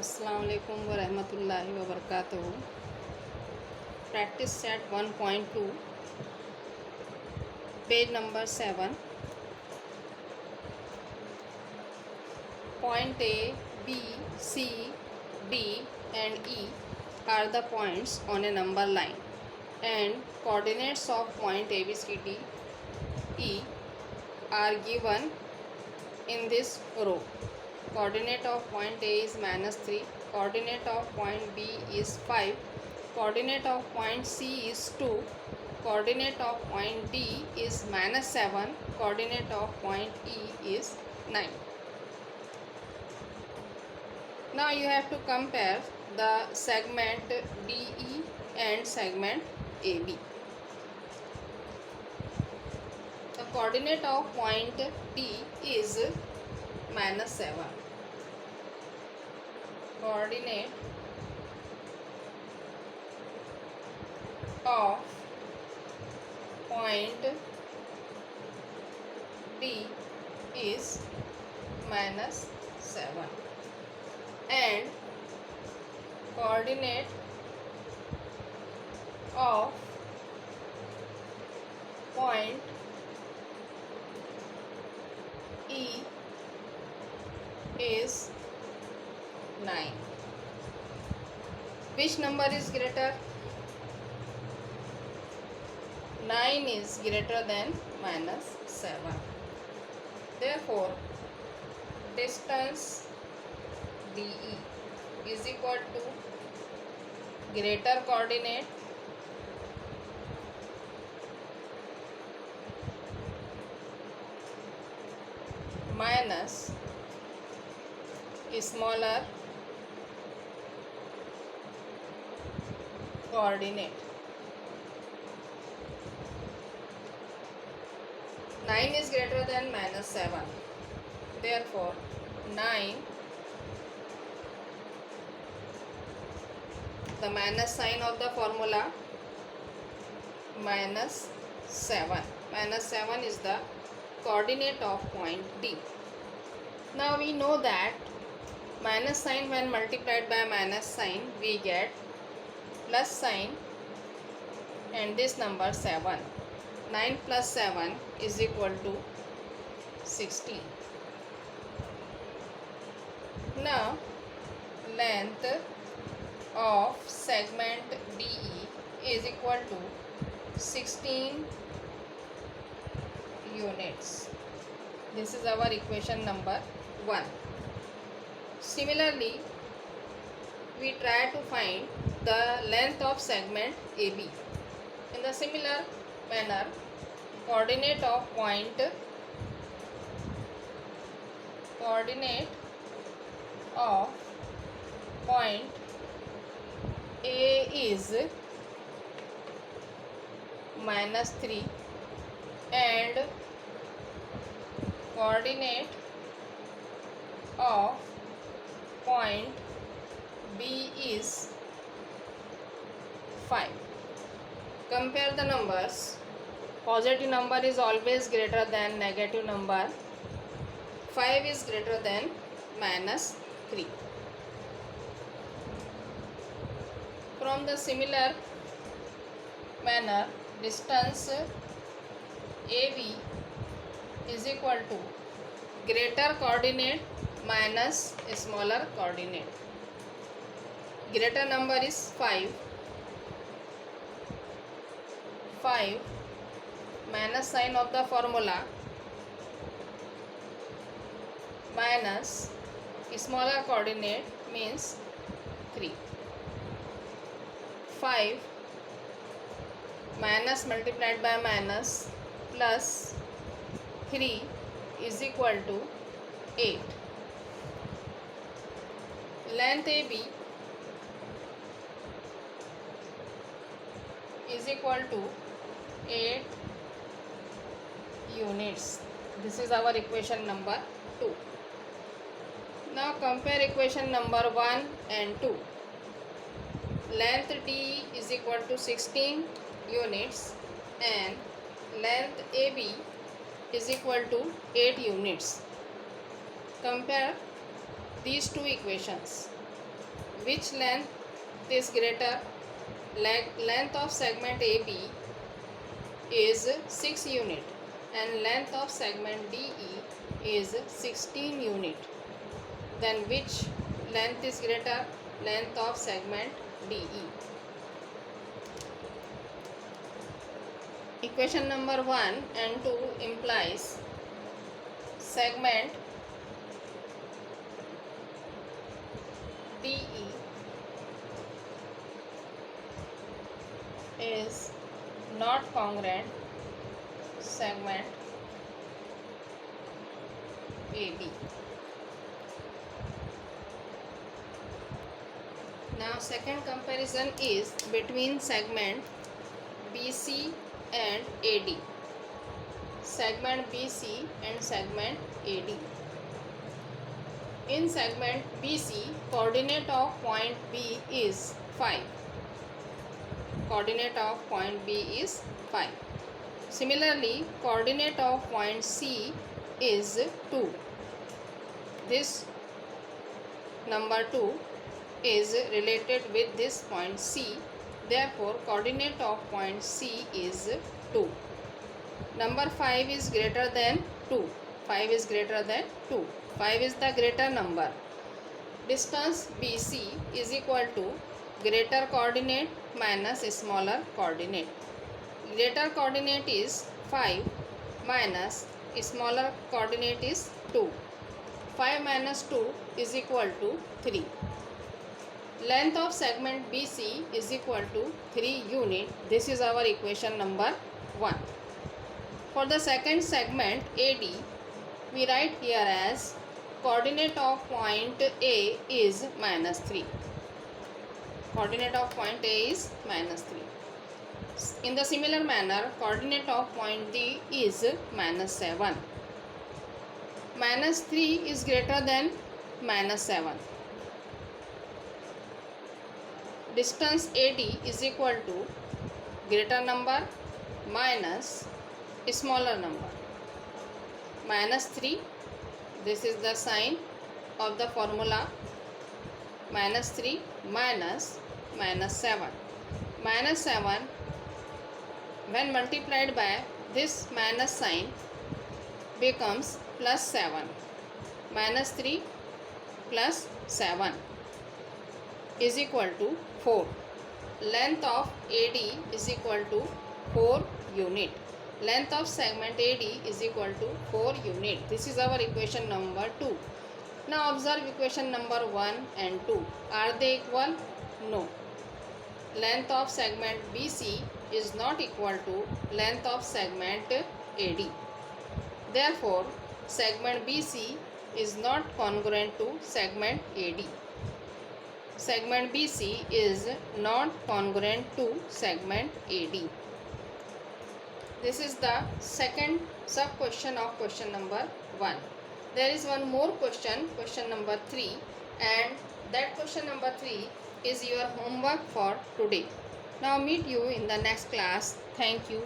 अस्सलाम वालेकुम वरहमतुल्लाहि वबरकातुहू। Practice set 1.2 page number 7। Point A, B, C, D and E are the points on a number line, and coordinates of point A, B, C, D, E are given in this row. Coordinate of point A is -3, coordinate of point B is 5, coordinate of point C is 2, coordinate of point D is -7, coordinate of point E is 9. Now you have to compare the segment DE and segment AB. The coordinate of point D is -7. Coordinate of point D is -7, and coordinate of point E is 9. Which number is greater? 9 is greater than -7. Therefore, distance DE is equal to greater coordinate minus smaller coordinate. 9 is greater than -7. Therefore, 9, the minus sign of the formula, -7. -7 is the coordinate of point D. Now we know that minus sign, when multiplied by minus sign, we get plus sign and this number 7. 9 plus 7 is equal to 16. Now length of segment DE is equal to 16 units. This is our equation number 1. Similarly, we try to find the length of segment AB. In the similar manner, coordinate of point A is -3 and coordinate of point B is 5. Compare the numbers. Positive number is always greater than negative number. 5 is greater than -3. From the similar manner, distance AB is equal to greater coordinate minus smaller coordinate. Greater number is 5. 5 minus sign of the formula minus smaller coordinate means 3. 5 minus multiplied by minus plus 3 is equal to 8. Length AB is equal to 8 units. This is our equation number 2. Now compare equation number 1 and 2. Length D is equal to 16 units and length AB is equal to 8 units. Compare these two equations. which length is greater? Length of segment AB is 6 unit and length of segment DE is 16 unit. Then which length is greater? Length of segment DE. Equation number 1 and 2 implies segment DE is not congruent segment AB. Now second comparison is between segment BC and AD. Segment BC and segment AD. In segment BC, coordinate of point B is 5. Coordinate of point B is 5. Similarly, coordinate of point C is 2. This number 2 is related with this point C. Therefore, coordinate of point C is 2. Number 5 is greater than 2. 5 is greater than 2. 5 is the greater number. Distance BC is equal to greater coordinate minus smaller coordinate. Greater coordinate is 5 minus smaller coordinate is 2. 5 minus 2 is equal to 3. Length of segment BC is equal to 3 unit. This is our equation number 1. For the second segment AD, we write here as coordinate of point A is minus 3. Coordinate of point A is minus 3. In the similar manner, coordinate of point D is minus 7. Minus 3 is greater than minus 7. Distance AD is equal to greater number minus smaller number. Minus 3, this is the sign of the formula. Minus 3 minus 7. Minus 7 when multiplied by this minus sign becomes plus 7. Minus 3 plus 7 is equal to 4. Length of AD is equal to 4 unit. Length of segment AD is equal to 4 unit. This is our equation number 2. Now observe equation number 1 and 2. Are they equal? No. Length of segment BC is not equal to length of segment AD. Therefore, segment BC is not congruent to segment AD. Segment BC is not congruent to segment AD. This is the second sub question of question number 1. There is one more question, question number 3, and that question number 3 is your homework for today. Now meet you in the next class. Thank you.